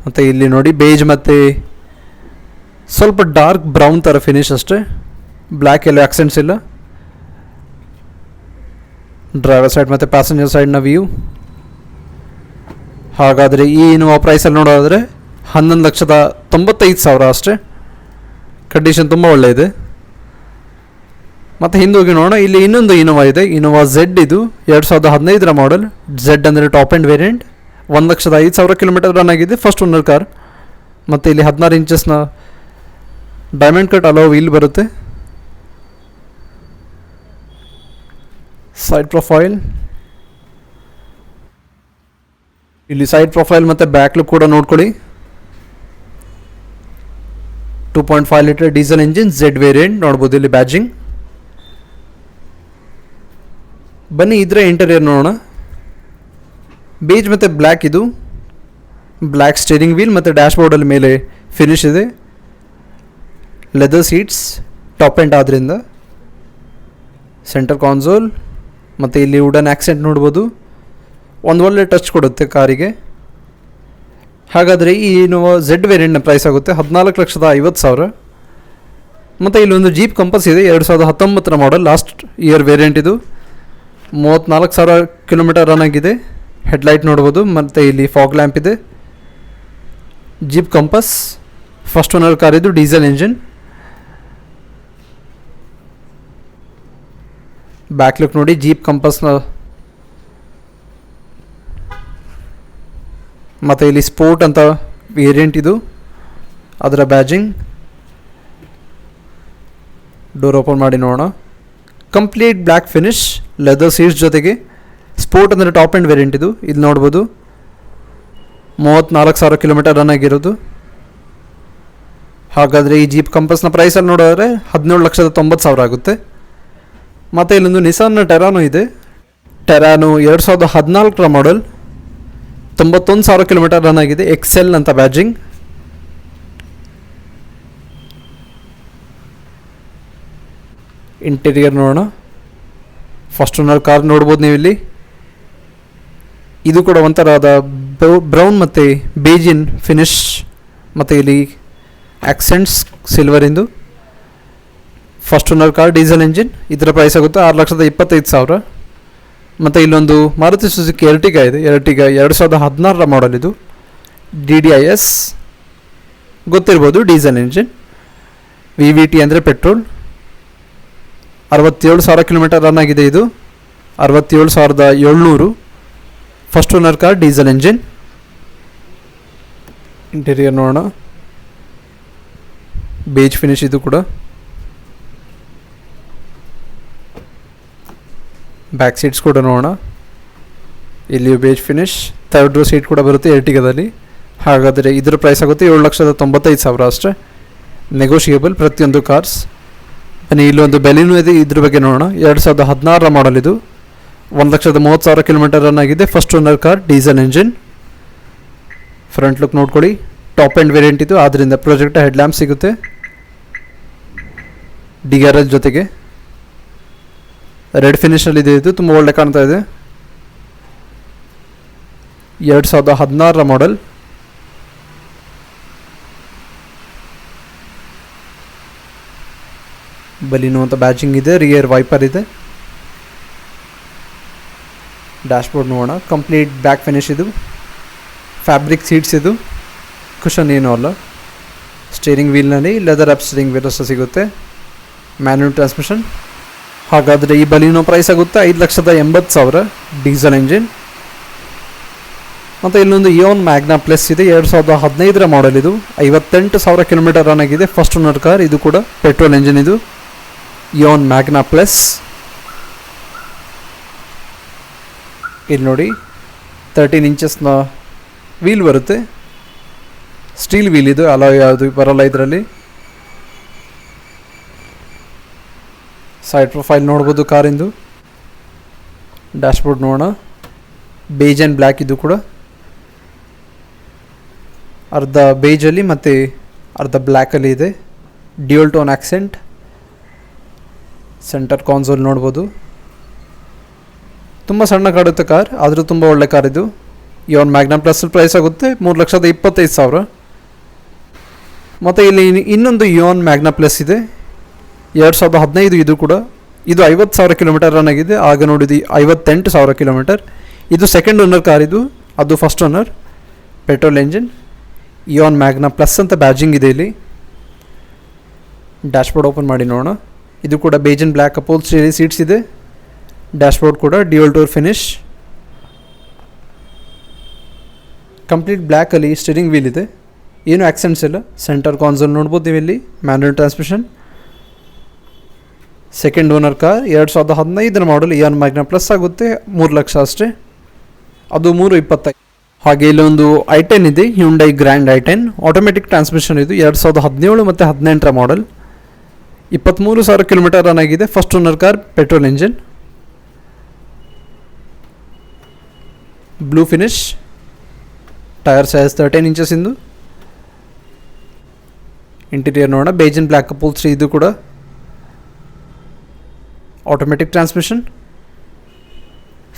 ಮತ್ತು ಇಲ್ಲಿ ನೋಡಿ ಬೇಜ್ ಮತ್ತು ಸ್ವಲ್ಪ ಡಾರ್ಕ್ ಬ್ರೌನ್ ಥರ ಫಿನಿಶ್ ಅಷ್ಟೇ, ಬ್ಲ್ಯಾಕ್ ಎಲ್ಲೋ ಆಕ್ಸೆಂಟ್ಸ್ ಇಲ್ಲ. ಡ್ರೈವರ್ ಸೈಡ್ ಮತ್ತು ಪ್ಯಾಸೆಂಜರ್ ಸೈಡ್ನ ವ್ಯೂ. ಹಾಗಾದರೆ ಈ ಇನೋವಾ ಪ್ರೈಸಲ್ಲಿ ನೋಡೋದಾದರೆ 11,95,000 ಅಷ್ಟೇ. ಕಂಡೀಷನ್ ತುಂಬ ಒಳ್ಳೆಯದೆ. ಮತ್ತು ಹಿಂದೋಗಿ ನೋಡೋಣ, ಇಲ್ಲಿ ಇನ್ನೊಂದು ಇನೋವಾ ಇದೆ, ಇನೋವಾ ಝೆಡ್. ಇದು 2015ರ ಮಾಡಲ್. ಝೆಡ್ ಅಂದರೆ ಟಾಪ್ ಆ್ಯಂಡ್ ವೇರಿಯಂಟ್, 1,05,000 ಕಿಲೋಮೀಟರ್ ರನ್ ಆಗಿದೆ. First owner car. ಮತ್ತು ಇಲ್ಲಿ 16 ಇಂಚಸ್ನ ಡೈಮಂಡ್ ಕಟ್ ಅಲೋ ವೀಲ್ ಬರುತ್ತೆ. ಸೈಡ್ ಪ್ರೊಫೈಲ್, ಇಲ್ಲಿ ಸೈಡ್ ಪ್ರೊಫೈಲ್ ಮತ್ತು ಬ್ಯಾಕ್ ಲುಕ್ ಕೂಡ ನೋಡ್ಕೊಳ್ಳಿ. 2.5 litre diesel engine, Z variant ನೋಡ್ಬೋದು ಇಲ್ಲಿ ಬ್ಯಾಜಿಂಗ್. ಬನ್ನಿ ಇದರ ಇಂಟೀರಿಯರ್ ನೋಡೋಣ. ಬೇಜ್ ಮತ್ತು ಬ್ಲ್ಯಾಕ್, ಇದು ಬ್ಲ್ಯಾಕ್ ಸ್ಟೇರಿಂಗ್ ವೀಲ್ ಮತ್ತು ಡ್ಯಾಶ್ ಬೋರ್ಡಲ್ಲಿ ಮೇಲೆ ಫಿನಿಶ್ ಇದೆ. ಲೆದರ್ ಸೀಟ್ಸ್, ಟಾಪ್ ಎಂಡ್ ಆದ್ದರಿಂದ. ಸೆಂಟರ್ ಕಾನ್ಸೋಲ್ ಮತ್ತು ಇಲ್ಲಿ ವುಡನ್ ಆಕ್ಸೆಂಟ್ ನೋಡ್ಬೋದು. ಒಂದು ಒಳ್ಳೆ ಟಚ್ ಕೊಡುತ್ತೆ ಕಾರಿಗೆ. ಹಾಗಾದರೆ ಈ ಇನೋವಾ ಝೆಡ್ ವೇರಿಯಂಟ್ನ ಪ್ರೈಸ್ ಆಗುತ್ತೆ 14,50,000. ಮತ್ತು ಇಲ್ಲೊಂದು ಜೀಪ್ ಕಂಪಸ್ ಇದೆ, 2019ರ ಮಾಡಲ್, ಲಾಸ್ಟ್ ಇಯರ್ ವೇರಿಯಂಟ್. ಇದು 34,000 ಕಿಲೋಮೀಟರ್ ರನ್ ಆಗಿದೆ. ಹೆಡ್ಲೈಟ್ ನೋಡ್ಬೋದು. ಮತ್ತು ಇಲ್ಲಿ ಫಾಗ್ ಲ್ಯಾಂಪ್ ಇದೆ. Jeep compass, first owner car. ಇದು ಡೀಸೆಲ್ ಇಂಜಿನ್. ಬ್ಯಾಕ್ ಲುಕ್ ನೋಡಿ, ಜೀಪ್ ಕಂಪಸ್ನ. ಮತ್ತು ಇಲ್ಲಿ ಸ್ಪೋರ್ಟ್ ಅಂತ ವೇರಿಯಂಟ್, ಇದು ಅದರ ಬ್ಯಾಜಿಂಗ್. ಡೋರ್ ಓಪನ್ ಮಾಡಿ ನೋಡೋಣ. Complete black finish, leather seats ಜೊತೆಗೆ. ಸ್ಪೋರ್ಟ್ ಅಂದರೆ ಟಾಪ್ ಆ್ಯಂಡ್ ವೇರಿಯಂಟ್. ಇದು ಇಲ್ಲಿ ನೋಡ್ಬೋದು 34,000 ಕಿಲೋಮೀಟರ್ ರನ್ ಆಗಿರೋದು. ಹಾಗಾದರೆ ಈ ಜೀಪ್ ಕಂಪಸ್ನ ಪ್ರೈಸಲ್ಲಿ ನೋಡಿದ್ರೆ 17,90,000 ಆಗುತ್ತೆ. ಮತ್ತು ಇಲ್ಲೊಂದು ನಿಸಾನ್ನ ಟೆರಾನೋ ಇದೆ. ಟೆರಾನೋ 2014ರ ಮಾಡಲ್, 91,000 ಕಿಲೋಮೀಟರ್ ರನ್ ಆಗಿದೆ. ಎಕ್ಸೆಲ್ ಅಂತ ಬ್ಯಾಜಿಂಗ್. ಇಂಟೀರಿಯರ್ ನೋಡೋಣ. ಫಸ್ಟ್ ಓನರ್ ಕಾರ್ ನೋಡ್ಬೋದು ನೀವು ಇಲ್ಲಿ. ಇದು ಕೂಡ ಒಂಥರದ ಬ್ರೌನ್ ಮತ್ತು ಬೇಜಿನ್ ಫಿನಿಶ್, ಮತ್ತು ಇಲ್ಲಿ ಆಕ್ಸೆಂಟ್ಸ್ ಸಿಲ್ವರಿಂದು. First owner car, diesel engine. ಇದರ ಪ್ರೈಸ್ ಆಗುತ್ತೆ 6,25,000. ಮತ್ತು ಇಲ್ಲೊಂದು ಮಾರುತಿ ಸುಜುಕಿ ಎರ್ಟಿಗಾ ಇದೆ. ಎರ್ಟಿಗಾ 2016ರ ಮಾಡಲ್. ಇದು DDIS ಗೊತ್ತಿರ್ಬೋದು, ಡೀಸೆಲ್ ಇಂಜಿನ್. VVT ಅಂದರೆ ಪೆಟ್ರೋಲ್. 67,000 ಕಿಲೋಮೀಟರ್ ರನ್ ಆಗಿದೆ. ಇದು 67,700. First owner car, diesel engine. Interior ನೋಡೋಣ. ಬೇಜ್ ಫಿನಿಶ್ ಇದು ಕೂಡ. ಬ್ಯಾಕ್ ಸೀಟ್ಸ್ ಕೂಡ ನೋಡೋಣ. ಇಲ್ಲಿ beige finish. Third row seat ಕೂಡ ಬರುತ್ತೆ ಎರ್ಟಿಗಾದಲ್ಲಿ. ಹಾಗಾದರೆ ಇದರ ಪ್ರೈಸ್ ಆಗುತ್ತೆ 7,95,000 ಅಷ್ಟೇ. ನೆಗೋಷಿಯೇಬಲ್ ಪ್ರತಿಯೊಂದು ಕಾರ್ಸ್. ಬನ್ನಿ ಇಲ್ಲೊಂದು ಬೆಲಿನೂ ಇದೆ, ಇದ್ರ ಬಗ್ಗೆ ನೋಡೋಣ. 2016ರ ಮಾಡಲ್. ಇದು 1,30,000 ಕಿಲೋಮೀಟರ್ ರನ್ ಆಗಿದೆ. First owner car, diesel engine. Front look ನೋಡ್ಕೊಳ್ಳಿ. ಟಾಪ್ ಆ್ಯಂಡ್ ವೇರಿಯಂಟ್ ಇದು, ಆದ್ದರಿಂದ ಪ್ರೊಜೆಕ್ಟ್ ಹೆಡ್ ಲ್ಯಾಂಪ್ ಸಿಗುತ್ತೆ DRL ಜೊತೆಗೆ. ರೆಡ್ ಫಿನಿಷಲ್ಲಿದೆ. ಇದು ತುಂಬ ಒಳ್ಳೆ ಕಾಣ್ತಾ ಇದೆ. 2016ರ ಮಾಡಲ್. ಬಲಿನೋ ಅಂತ ಬ್ಯಾಚಿಂಗ್ ಇದೆ. ರಿಯರ್ ವೈಪರ್ ಇದೆ. ಡ್ಯಾಶ್ಬೋರ್ಡ್ ನೋಡೋಣ. ಕಂಪ್ಲೀಟ್ ಬ್ಯಾಕ್ ಫಿನಿಶ್ ಇದು. ಫ್ಯಾಬ್ರಿಕ್ ಸೀಟ್ಸ್ ಇದು, ಕುಷನ್ ಏನೂ ಅಲ್ಲ. ಸ್ಟೇರಿಂಗ್ ವೀಲ್ನಲ್ಲಿ ಲೆದರ್ ಆ್ಯಪ್ ಸ್ಟೇರಿಂಗ್ ವೀಲ್ ಅಷ್ಟು ಸಿಗುತ್ತೆ. Manual transmission. ಹಾಗಾದರೆ ಈ ಬಲಿನೋ ಪ್ರೈಸ್ ಆಗುತ್ತೆ 5,80,000. Diesel engine. ಮತ್ತು ಇಲ್ಲೊಂದು ಇಯೋನ್ ಮ್ಯಾಗ್ನಾ ಪ್ಲಸ್ ಇದೆ, 2015 ಮಾಡೆಲ್. ಇದು 58,000 ಕಿಲೋಮೀಟರ್ ರನ್ ಆಗಿದೆ. First owner car. ಇದು ಕೂಡ ಪೆಟ್ರೋಲ್ ಎಂಜಿನ್. ಇದು ಇಯೋನ್ ಮ್ಯಾಗ್ನಾ ಪ್ಲಸ್. ಇಲ್ಲಿ ನೋಡಿ 13 ಇಂಚಸ್ನ ವೀಲ್ ಬರುತ್ತೆ. Steel wheel. ಇದು ಅಲಾಯ್ ಯಾವುದು ಬರಲ್ಲ ಇದರಲ್ಲಿ. ಸೈಡ್ ಪ್ರೊಫೈಲ್ ನೋಡ್ಬೋದು ಕಾರಿಂದು. ಡ್ಯಾಶ್ಬೋರ್ಡ್ ನೋಡೋಣ. Beige and black. ಇದು ಕೂಡ ಅರ್ಧ ಬೇಜಲ್ಲಿ ಮತ್ತು ಅರ್ಧ ಬ್ಲ್ಯಾಕಲ್ಲಿ ಇದೆ. Dual tone accent. Centre console ನೋಡ್ಬೋದು. ತುಂಬ ಸಣ್ಣ ಕಾಡುತ್ತೆ ಕಾರ್, ಆದರೂ ತುಂಬ ಒಳ್ಳೆ ಕಾರ್ ಇದು. ಇಯೋನ್ ಮ್ಯಾಗ್ನಾ ಪ್ಲಸ್ ಪ್ರೈಸ್ ಆಗುತ್ತೆ 3,25,000. ಮತ್ತು ಇಲ್ಲಿ ಇನ್ನೊಂದು ಇಯೋನ್ ಮ್ಯಾಗ್ನಾ ಪ್ಲಸ್ ಇದೆ, 2015. ಇದು ಕೂಡ ಇದು 50,000 ಕಿಲೋಮೀಟರ್ ರನ್ ಆಗಿದೆ. ಆಗ ನೋಡಿದ್ದು 58,000 ಕಿಲೋಮೀಟರ್. ಇದು ಸೆಕೆಂಡ್ ಓನರ್ ಕಾರ್. ಇದು ಅದು first owner. Petrol engine. Eon Magna plus ಅಂತ ಬ್ಯಾಜಿಂಗ್ ಇದೆ ಇಲ್ಲಿ. ಡ್ಯಾಶ್ಬೋರ್ಡ್ ಓಪನ್ ಮಾಡಿ ನೋಡೋಣ. ಇದು ಕೂಡ beige and black upholstery seats ಇದೆ. ಡ್ಯಾಶ್ಬೋರ್ಡ್ ಕೂಡ ಡ್ಯೂಯಲ್ ಡೋರ್ ಫಿನಿಶ್. ಕಂಪ್ಲೀಟ್ ಬ್ಲ್ಯಾಕಲ್ಲಿ ಸ್ಟೀರಿಂಗ್ ವೀಲ್ ಇದೆ. ಏನು ಆಕ್ಸೆಂಟ್ಸ್ ಇಲ್ಲ. ಸೆಂಟರ್ ಕಾನ್ಸೋಲ್ ನೋಡ್ಬೋದು ನೀವು ಇಲ್ಲಿ. Manual transmission. Second owner car. 2015 model. Eon Magna plus ಆಗುತ್ತೆ 3 ಲಕ್ಷ ಅಷ್ಟೇ. ಅದು 3,25,000. ಹಾಗೆ ಇಲ್ಲೊಂದು i10 ಇದೆ, Hyundai grand i10. Automatic transmission. ಇದು 2017 ಮತ್ತು 18 ಮಾಡಲ್. 23,000 ಕಿಲೋಮೀಟರ್ ರನ್ ಆಗಿದೆ. First owner car. Petrol engine. Blue finish. Tyre size 13 inches ಇಂದು. ಇಂಟೀರಿಯರ್ ನೋಡೋಣ. Beige and black upholstery. ಇದು ಕೂಡ ಆಟೋಮೆಟಿಕ್ ಟ್ರಾನ್ಸ್ಮಿಷನ್.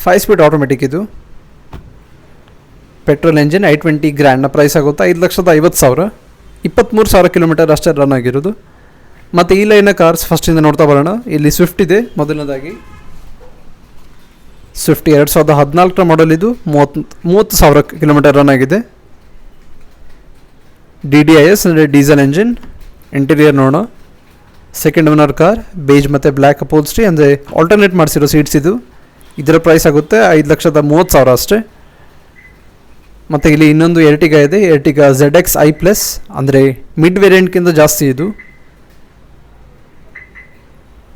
5 speed automatic. ಇದು ಪೆಟ್ರೋಲ್ ಎಂಜಿನ್. i20 ಗ್ರ್ಯಾಂಡ್ನ ಪ್ರೈಸ್ ಆಗುತ್ತೆ 5,50,000. 23,000 ಕಿಲೋಮೀಟರ್ ಅಷ್ಟೇ ರನ್ ಆಗಿರೋದು. ಮತ್ತು ಈ ಲೈನ ಕಾರ್ಸ್ ಫಸ್ಟಿಂದ ನೋಡ್ತಾ ಬರೋಣ. ಇಲ್ಲಿ ಸ್ವಿಫ್ಟ್ ಇದೆ ಮೊದಲನೇದಾಗಿ. ಸ್ವಿಫ್ಟ್ 2014 ಮಾಡಲ್. ಇದು 30,000 ಕಿಲೋಮೀಟರ್ ರನ್ ಆಗಿದೆ. DDIS ಅಂದರೆ ಡೀಸೆಲ್ ಎಂಜಿನ್. ಇಂಟೀರಿಯರ್ ನೋಡೋಣ. Second owner car. ಬೇಜ್ ಮತ್ತು ಬ್ಲ್ಯಾಕ್ ಅಪೋಲ್ಸ್ಟ್ರಿ ಅಂದರೆ ಆಲ್ಟರ್ನೇಟ್ ಮಾಡಿಸಿರೋ ಸೀಟ್ಸ್. ಇದು ಇದರ ಪ್ರೈಸ್ ಆಗುತ್ತೆ 5,30,000 ಅಷ್ಟೇ. ಮತ್ತು ಇಲ್ಲಿ ಇನ್ನೊಂದು ಎರ್ಟಿಗಾ ಇದೆ. ಎರ್ಟಿಗಾ ZX i ಪ್ಲಸ್ ಅಂದರೆ ಮಿಡ್ ವೇರಿಯಂಟ್ಗಿಂತ ಜಾಸ್ತಿ. ಇದು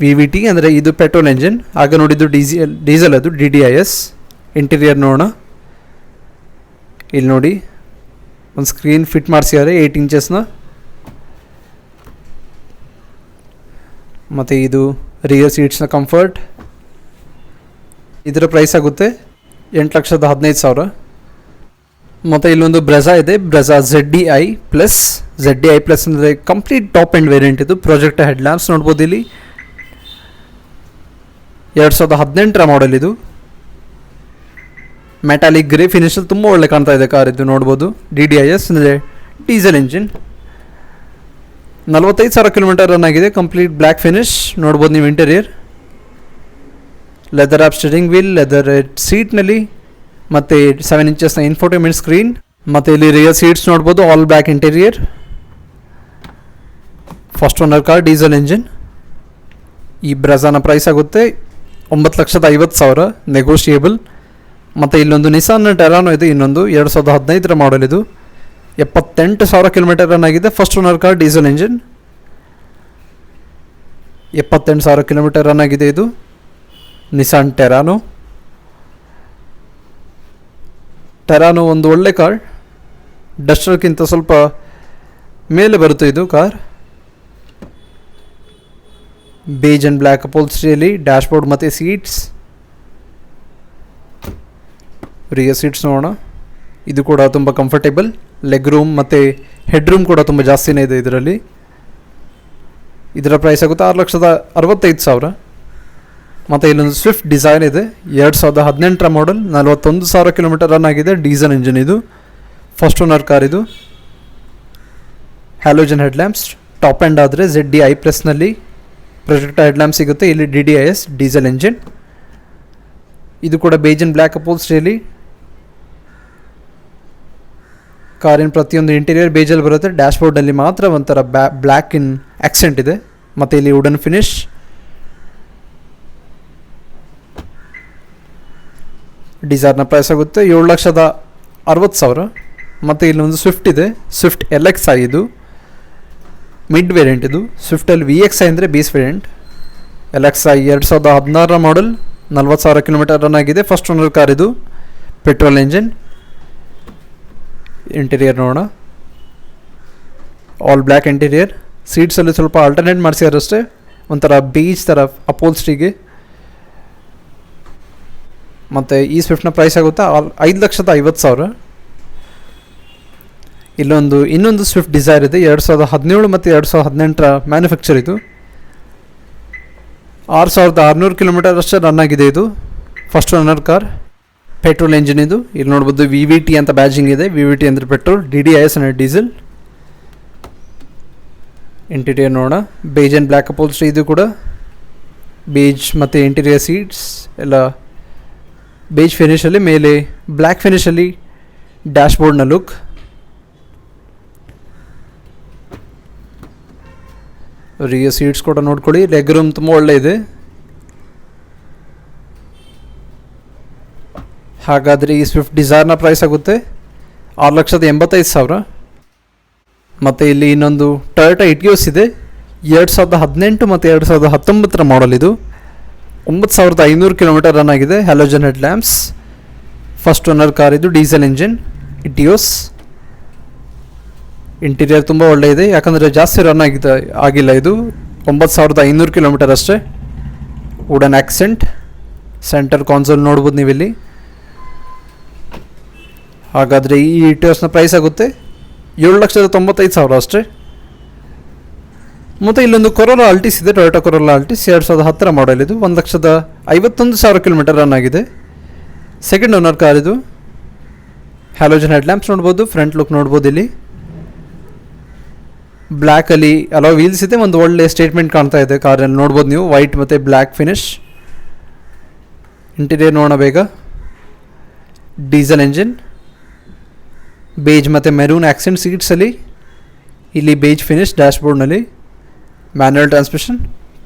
VVT ಅಂದರೆ ಇದು ಪೆಟ್ರೋಲ್ ಎಂಜಿನ್. ಆಗ ನೋಡಿದ್ದು ಡೀಸೆಲ್. ಅದು DDIS. ಇಂಟೀರಿಯರ್ ನೋಡೋಣ. ಇಲ್ಲಿ ನೋಡಿ ಒಂದು ಸ್ಕ್ರೀನ್ ಫಿಟ್ ಮಾಡಿಸಿದ್ದಾರೆ 8 ಇಂಚಸ್ನ. ಮತ್ತು ಇದು ರಿಯರ್ ಸೀಟ್ಸ್ನ ಕಂಫರ್ಟ್. ಇದರ ಪ್ರೈಸ್ ಆಗುತ್ತೆ 8,15,000. ಮತ್ತು ಇಲ್ಲೊಂದು ಬ್ರೆಝಾ ಇದೆ. Brezza ZDI plus. ZDI plus ಅಂದರೆ ಕಂಪ್ಲೀಟ್ ಟಾಪ್ ಆ್ಯಂಡ್ ವೇರಿಯಂಟ್. ಇದು ಪ್ರೊಜೆಕ್ಟರ್ ಹೆಡ್ ಲ್ಯಾಂಪ್ಸ್ ನೋಡ್ಬೋದು ಇಲ್ಲಿ. 2018 ಮಾಡಲ್. ಇದು ಮೆಟಾಲಿಕ್ ಗ್ರೇ ಫಿನಿಶಲ್ಲಿ ತುಂಬ ಒಳ್ಳೆ ಕಾಣ್ತಾ ಇದೆ ಕಾರ್. ಇದು ನೋಡ್ಬೋದು. DDIS ಅಂದರೆ ಡೀಸೆಲ್ ಎಂಜಿನ್. 45,000 ಕಿಲೋಮೀಟರ್ ರನ್ ಆಗಿದೆ. ಕಂಪ್ಲೀಟ್ ಬ್ಲ್ಯಾಕ್ ಫಿನಿಶ್ ನೋಡ್ಬೋದು ನೀವು. Interior leather of steering wheel. Leather ಸೀಟ್ನಲ್ಲಿ ಮತ್ತು 7 ಇಂಚಸ್ನ ಇನ್ಫೋಟೈನ್ಮೆಂಟ್ ಸ್ಕ್ರೀನ್. ಮತ್ತು ಇಲ್ಲಿ ರಿಯರ್ ಸೀಟ್ಸ್ ನೋಡ್ಬೋದು. All black interior. First owner car. Diesel engine. ಈ ಬ್ರೆಝಾನ ಪ್ರೈಸ್ ಆಗುತ್ತೆ 9,50,000 ನೆಗೋಷಿಯೇಬಲ್. ಮತ್ತು ಇಲ್ಲೊಂದು ನಿಸಾನ್ ಟೆರಾನೋ ಇದೆ. ಇನ್ನೊಂದು 2015 ಮಾಡಲ್. ಇದು 78,000 ಕಿಲೋಮೀಟರ್ ರನ್ ಆಗಿದೆ. First owner car. Diesel engine. 78,000 kilometre run ಆಗಿದೆ. ಇದು ನಿಸಾನ್ ಟೆರಾನೋ. ಟೆರಾನೋ ಒಂದು ಒಳ್ಳೆ ಕಾರ್. ಡಸ್ಟರ್ಗಿಂತ ಸ್ವಲ್ಪ ಮೇಲೆ ಬರುತ್ತೆ ಇದು ಕಾರ್. ಬೇಜ್ ಆ್ಯಂಡ್ ಬ್ಲ್ಯಾಕ್ ಅಪೋಲ್ಸ್ಟ್ರಿಯಲ್ಲಿ ಡ್ಯಾಶ್ಬೋರ್ಡ್ ಮತ್ತು ಸೀಟ್ಸ್. ರಿಯರ್ ಸೀಟ್ಸ್ ನೋಡೋಣ. ಇದು ಕೂಡ ತುಂಬ ಕಂಫರ್ಟೇಬಲ್. ಲೆಗ್ ರೂಮ್ ಮತ್ತು ಹೆಡ್ ರೂಮ್ ಕೂಡ ತುಂಬ ಜಾಸ್ತಿನೇ ಇದೆ ಇದರಲ್ಲಿ. ಇದರ ಪ್ರೈಸ್ ಆಗುತ್ತೆ 6,65,000. ಮತ್ತು ಇಲ್ಲೊಂದು ಸ್ವಿಫ್ಟ್ ಡಿಸೈರ್ ಇದೆ. 2018 ಮಾಡಲ್. 41,000 ಕಿಲೋಮೀಟರ್ ರನ್ ಆಗಿದೆ. Diesel engine. ಇದು ಫಸ್ಟ್ ಓನರ್ ಕಾರ್. ಇದು halogen head lamps. Top and ಆದರೆ ZDI ಪ್ಲಸ್ನಲ್ಲಿ ಪ್ರೊಜೆಕ್ಟರ್ ಹೆಡ್ ಲ್ಯಾಂಪ್ ಸಿಗುತ್ತೆ. ಇಲ್ಲಿ DDIS ಡೀಸೆಲ್ ಎಂಜಿನ್. ಇದು ಕೂಡ ಬೇಜ್ ಆ್ಯಂಡ್ ಬ್ಲ್ಯಾಕ್ ಅಪೋಲ್ಸ್ಟ್ರಿಯಲ್ಲಿ. ಕಾರಿನ ಪ್ರತಿಯೊಂದು ಇಂಟೀರಿಯರ್ ಬೇಜಲ್ಲಿ ಬರುತ್ತೆ. ಡ್ಯಾಶ್ಬೋರ್ಡಲ್ಲಿ ಮಾತ್ರ ಒಂಥರ ಬ್ಲ್ಯಾಕ್ ಇನ್ ಆಕ್ಸೆಂಟ್ ಇದೆ. ಮತ್ತು ಇಲ್ಲಿ ವುಡನ್ ಫಿನಿಶ್. ಡಿಸೈರ್ನ ಪ್ರೈಸ್ ಆಗುತ್ತೆ 60,000. ಮತ್ತು ಇಲ್ಲೊಂದು ಸ್ವಿಫ್ಟ್ ಇದೆ, ಸ್ವಿಫ್ಟ್ LXi ಇದು ಮಿಡ್ ವೇರಿಯಂಟ್. ಇದು ಸ್ವಿಫ್ಟಲ್ಲಿ VXi ಅಂದರೆ ಬೇಸ್ ವೇರಿಯಂಟ್. LXi 2016 ಮಾಡಲ್, 40,000 ಕಿಲೋಮೀಟರ್ ರನ್ ಆಗಿದೆ. ಫಸ್ಟ್ ಓನರ್ ಕಾರ್ ಇದು, ಪೆಟ್ರೋಲ್ ಎಂಜಿನ್. ಇಂಟೀರಿಯರ್ ನೋಡೋಣ, ಆಲ್ ಬ್ಲ್ಯಾಕ್ ಇಂಟೀರಿಯರ್. ಸೀಟ್ಸಲ್ಲಿ ಸ್ವಲ್ಪ ಆಲ್ಟರ್ನೇಟ್ ಮಾಡಿಸಿದ್ದಾರೆ ಅಷ್ಟೇ, ಒಂಥರ ಬೀಚ್ ಥರ ಅಪೋಲ್ಸ್ಟ್ರಿಗೆ. ಮತ್ತು ಈ ಸ್ವಿಫ್ಟ್ನ ಪ್ರೈಸ್ ಆಗುತ್ತೆ 5,50,000. ಇನ್ನೊಂದು ಸ್ವಿಫ್ಟ್ ಡಿಸೈರ್ ಇದೆ, 2017 ಮತ್ತು 2018 ಮ್ಯಾನುಫ್ಯಾಕ್ಚರ್. ಇದು 6,600 ಕಿಲೋಮೀಟರ್ ಅಷ್ಟೇ ರನ್ ಆಗಿದೆ. ಇದು first owner car, petrol engine. ಇದು ಇಲ್ಲಿ ನೋಡ್ಬೋದು VVT ಅಂತ ಬ್ಯಾಜಿಂಗ್ ಇದೆ. VVT ಅಂದರೆ ಪೆಟ್ರೋಲ್, DDIS ಅಂದರೆ ಡೀಸೆಲ್. ಇಂಟೀರಿಯರ್ ನೋಡೋಣ, ಬೇಜ್ ಆ್ಯಂಡ್ ಬ್ಲ್ಯಾಕ್ ಅಪೋಲ್ಸ್ಟ್ರಿ. ಇದು ಕೂಡ ಬೇಜ್ ಮತ್ತು ಇಂಟೀರಿಯರ್ ಸೀಟ್ಸ್ ಎಲ್ಲ ಬೇಜ್ ಫಿನಿಷಲ್ಲಿ, ಮೇಲೆ ಬ್ಲ್ಯಾಕ್ ಫಿನಿಷಲ್ಲಿ ಡ್ಯಾಶ್ಬೋರ್ಡ್ನ ಲುಕ್. ರಿಯರ್ ಸೀಟ್ಸ್ ಕೂಡ ನೋಡ್ಕೊಳ್ಳಿ, ಲೆಗ್ ರೂಮ್ ತುಂಬ ಒಳ್ಳೆ ಇದೆ. ಹಾಗಾದರೆ ಈ ಸ್ವಿಫ್ಟ್ ಡಿಸೈರ್ನ ಪ್ರೈಸ್ ಆಗುತ್ತೆ 6,85,000. ಮತ್ತು ಇಲ್ಲಿ ಇನ್ನೊಂದು ಟೊಯೋಟಾ ಇಟಿಯೋಸ್ ಇದೆ, 2018 ಮತ್ತು 2019 ಮಾಡಲ್. ಇದು 9,500 ಕಿಲೋಮೀಟರ್ ರನ್ ಆಗಿದೆ. Halogen head lamps, first owner car. ಇದು ಡೀಸೆಲ್ ಇಂಜಿನ್ ಇಟಿಯೋಸ್. ಇಂಟೀರಿಯರ್ ತುಂಬ ಒಳ್ಳೆ ಇದೆ, ಯಾಕಂದರೆ ಜಾಸ್ತಿ ರನ್ ಆಗಿಲ್ಲ. ಇದು 9,500 ಕಿಲೋಮೀಟರ್ ಅಷ್ಟೇ. ವುಡನ್ ಆಕ್ಸೆಂಟ್, ಸೆಂಟರ್ ಕಾನ್ಸೋಲ್ ನೋಡ್ಬೋದು ನೀವಿಲ್ಲಿ. ಹಾಗಾದರೆ ಈ ಇಟಿಯೋಸ್ನ ಪ್ರೈಸ್ ಆಗುತ್ತೆ 7,95,000 ಅಷ್ಟೇ. ಮತ್ತು ಇಲ್ಲೊಂದು ಕೊರೋಲಾ ಆಲ್ಟಿಸ್ ಇದೆ, ಟೊಯೋಟಾ ಕೊರೋಲಾ ಆಲ್ಟಿಸ್ 2010 ಮಾಡಲ್. ಇದು 1,51,000 ಕಿಲೋಮೀಟರ್ ರನ್ ಆಗಿದೆ. ಸೆಕೆಂಡ್ ಓನರ್ ಕಾರ್ ಇದು. ಹ್ಯಾಲೋಜನ್ ಹೆಡ್ ಲ್ಯಾಂಪ್ಸ್ ನೋಡ್ಬೋದು, ಫ್ರಂಟ್ ಲುಕ್ ನೋಡ್ಬೋದು. ಇಲ್ಲಿ ಬ್ಲ್ಯಾಕಲ್ಲಿ ಅಲೋ ವೀಲ್ಸ್ ಇದೆ, ಒಂದು ಒಳ್ಳೆ ಸ್ಟೇಟ್ಮೆಂಟ್ ಕಾಣ್ತಾ ಇದೆ ಕಾರಲ್ಲಿ ನೋಡ್ಬೋದು ನೀವು, ವೈಟ್ ಮತ್ತು ಬ್ಲ್ಯಾಕ್ ಫಿನಿಶ್. ಇಂಟೀರಿಯರ್ ನೋಡೋಣ ಬೇಗ. ಡೀಸೆಲ್ ಎಂಜಿನ್, ಬೇಜ್ ಮತ್ತು ಮೆರೂನ್ ಆಕ್ಸೆಂಟ್ ಸೀಟ್ಸಲ್ಲಿ, ಇಲ್ಲಿ ಬೇಜ್ ಫಿನಿಶ್ ಡ್ಯಾಶ್ಬೋರ್ಡ್ನಲ್ಲಿ. Manual transmission,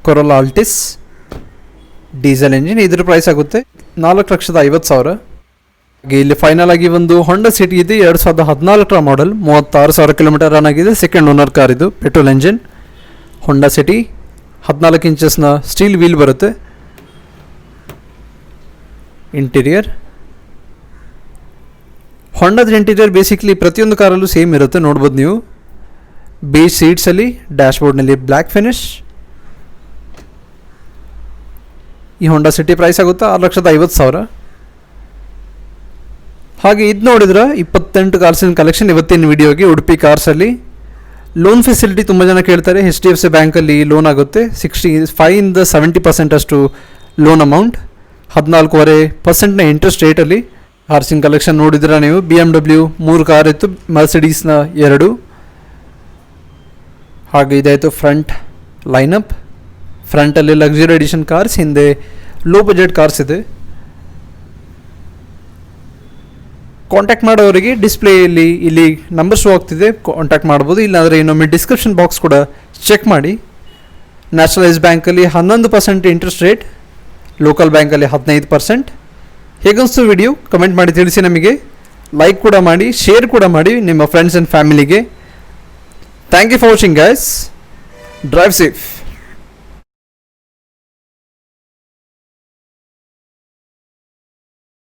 Corolla Altis, diesel engine. ಇದ್ರ ಪ್ರೈಸ್ ಆಗುತ್ತೆ 4,50,000. ಹಾಗೆ ಇಲ್ಲಿ ಫೈನಲ್ ಆಗಿ ಒಂದು ಹೊಂಡಾ ಸಿಟಿ ಇದೆ, 2014 ಮಾಡಲ್, 36,000 ಕಿಲೋಮೀಟರ್ ರನ್ ಆಗಿದೆ. ಸೆಕೆಂಡ್ ಓನರ್ ಕಾರ್ ಇದು, ಪೆಟ್ರೋಲ್ ಎಂಜಿನ್ ಹೊಂಡಾ ಸಿಟಿ. 14 ಇಂಚಸ್ನ ಸ್ಟೀಲ್ ವೀಲ್ ಬರುತ್ತೆ. ಇಂಟೀರಿಯರ್ ಹೊಂಡದ ಇಂಟೀರಿಯರ್ ಬೇಸಿಕ್ಲಿ ಪ್ರತಿಯೊಂದು ಕಾರಲ್ಲೂ ಸೇಮ್ ಇರುತ್ತೆ, ನೋಡ್ಬೋದು ನೀವು. ಬೇಸ್ ಸೀಟ್ಸಲ್ಲಿ, ಡ್ಯಾಶ್ಬೋರ್ಡ್ನಲ್ಲಿ ಬ್ಲ್ಯಾಕ್ ಫಿನಿಶ್. ಈ ಹೊಂಡಾ ಸಿಟಿ ಪ್ರೈಸ್ ಆಗುತ್ತೆ 6,50,000. ಹಾಗೆ ಇದು ನೋಡಿದ್ರೆ 28 ಕಾರ್ಸಿನ ಕಲೆಕ್ಷನ್ ಇವತ್ತಿನ ವಿಡಿಯೋಗೆ. ಉಡುಪಿ ಕಾರ್ಸಲ್ಲಿ ಲೋನ್ ಫೆಸಿಲಿಟಿ ತುಂಬ ಜನ ಕೇಳ್ತಾರೆ. HDFC ಬ್ಯಾಂಕಲ್ಲಿ ಲೋನ್ ಆಗುತ್ತೆ 65 to 70% ಅಷ್ಟು ಲೋನ್ ಅಮೌಂಟ್, 14.5% ಇಂಟ್ರೆಸ್ಟ್ ರೇಟಲ್ಲಿ. ಕಾರ್ಸಿನ ಕಲೆಕ್ಷನ್ ನೋಡಿದ್ರೆ ನೀವು, BMW 3 ಕಾರ್ ಇತ್ತು, ಮರ್ಸಿಡೀಸ್ನ 2. ಹಾಗೆ ಇದಾಯಿತು ಫ್ರಂಟ್ ಲೈನಪ್. ಫ್ರಂಟಲ್ಲಿ ಲಕ್ಸುರಿ ಎಡಿಷನ್ ಕಾರ್ಸ್, ಹಿಂದೆ ಲೋ ಬಜೆಟ್ ಕಾರ್ಸ್ ಇದೆ. ಕಾಂಟ್ಯಾಕ್ಟ್ ಮಾಡೋರಿಗೆ ಡಿಸ್ಪ್ಲೇಯಲ್ಲಿ ಇಲ್ಲಿ ನಂಬರ್ ಶೋ ಆಗ್ತಿದೆ, ಕಾಂಟ್ಯಾಕ್ಟ್ ಮಾಡ್ಬೋದು. ಇಲ್ಲಾಂದರೆ ಇನ್ನೊಮ್ಮೆ ಡಿಸ್ಕ್ರಿಪ್ಷನ್ ಬಾಕ್ಸ್ ಕೂಡ ಚೆಕ್ ಮಾಡಿ. ನ್ಯಾಷನಲೈಸ್ ಬ್ಯಾಂಕಲ್ಲಿ 11% ಇಂಟ್ರೆಸ್ಟ್ ರೇಟ್, ಲೋಕಲ್ ಬ್ಯಾಂಕಲ್ಲಿ 15%. ಹೇಗನ್ನಿಸ್ತು ವಿಡಿಯೋ ಕಮೆಂಟ್ ಮಾಡಿ ತಿಳಿಸಿ ನಮಗೆ. ಲೈಕ್ ಕೂಡ ಮಾಡಿ, ಶೇರ್ ಕೂಡ ಮಾಡಿ ನಿಮ್ಮ ಫ್ರೆಂಡ್ಸ್ ಆ್ಯಂಡ್ ಫ್ಯಾಮಿಲಿಗೆ. Thank you for watching guys. Drive safe.